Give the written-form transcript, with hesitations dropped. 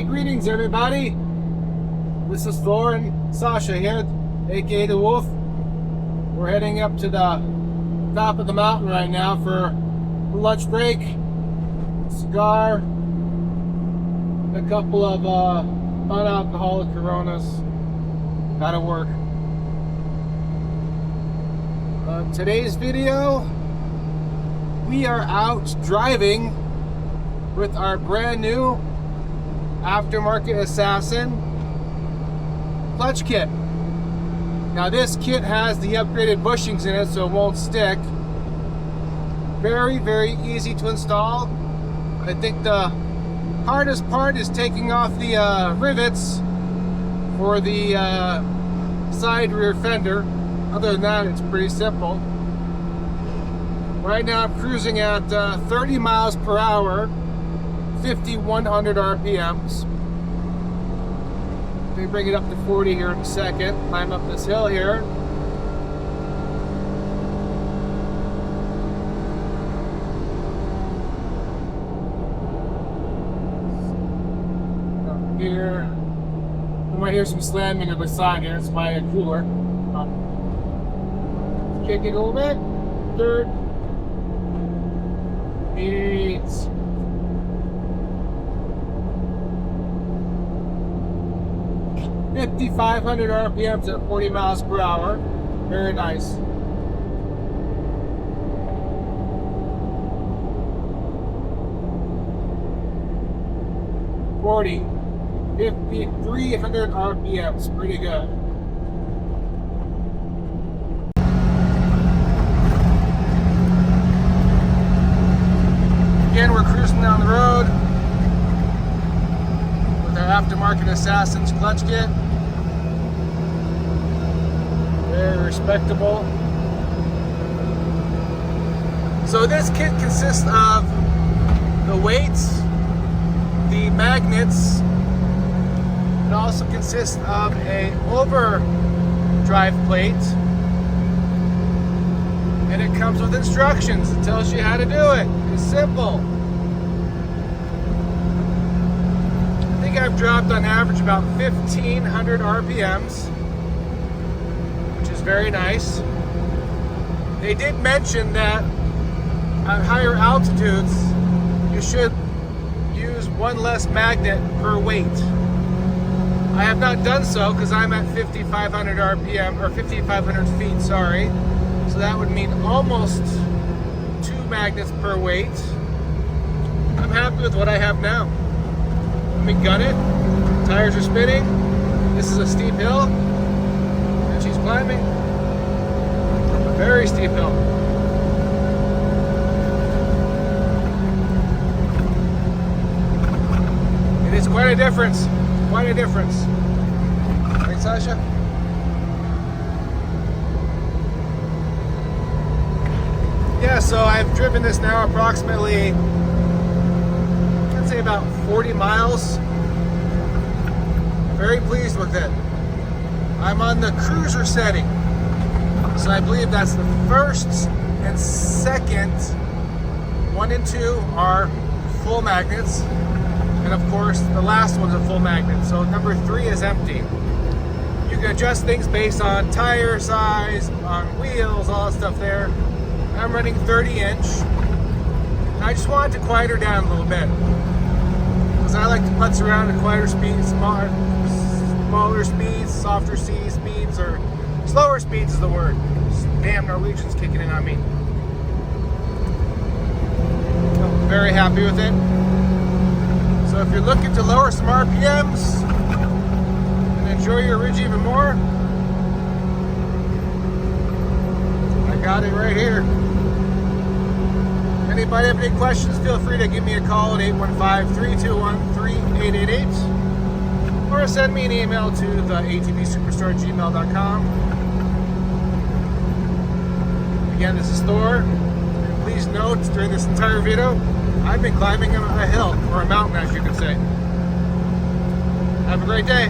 Hey, greetings everybody. This is Thor and Sasha here, aka the Wolf. We're heading up to the top of the mountain right now for a lunch break, cigar, a couple of non-alcoholic Coronas. Gotta work. Today's video, we are out driving with our brand new Aftermarket Assassin clutch kit. Now this kit has the upgraded bushings in it so it won't stick. Very, very easy to install. I think the hardest part is taking off the rivets for the side rear fender. Other than that, it's pretty simple. Right now I'm cruising at 30 miles per hour, 5,100 RPMs. Let me bring it up to 40 here in a second. Climb up this hill here. Up here. You might hear some slamming of the side here. It's my cooler. Kick it a little bit. Third. It's 5,500 RPMs at 40 miles per hour. Very nice. $40, 5,300 RPMs. Pretty good. Again, we're cruising down the road with our Aftermarket Assassin's clutch kit. Very respectable. So this kit consists of the weights, the magnets. It also consists of a overdrive plate. And it comes with instructions. It tells you how to do it. It's simple. I think I've dropped on average about 1,500 RPMs, which is very nice. They did mention that at higher altitudes, you should use one less magnet per weight. I have not done so because I'm at 5,500 RPM, or 5,500 feet, sorry. So that would mean almost 2 magnets per weight. I'm happy with what I have now. Let me gun it. Tires are spinning. This is a steep hill. And she's climbing. A very steep hill. It is quite a difference. Quite a difference. Right, Sasha? Yeah, so I've driven this now approximately, I'd say about 40 miles. Very pleased with it. I'm on the cruiser setting. So I believe that's the first and second. 1 and 2 are full magnets. And of course, the last one's a full magnet. So number 3 is empty. You can adjust things based on tire size, on wheels, all that stuff there. I'm running 30-inch. I just wanted to quiet her down a little bit because I like to putz around at quieter speeds, smaller speeds, softer speeds, or slower speeds is the word. Damn, Norwegian's kicking in on me. I'm very happy with it. So if you're looking to lower some RPMs and enjoy your ridge even more, I got it right here. Anybody have any questions, feel free to give me a call at 815-321-3888 or send me an email to the atvsuperstar@gmail.com. Again, this is Thor. And please note, during this entire video, I've been climbing a hill, or a mountain as you could say. Have a great day.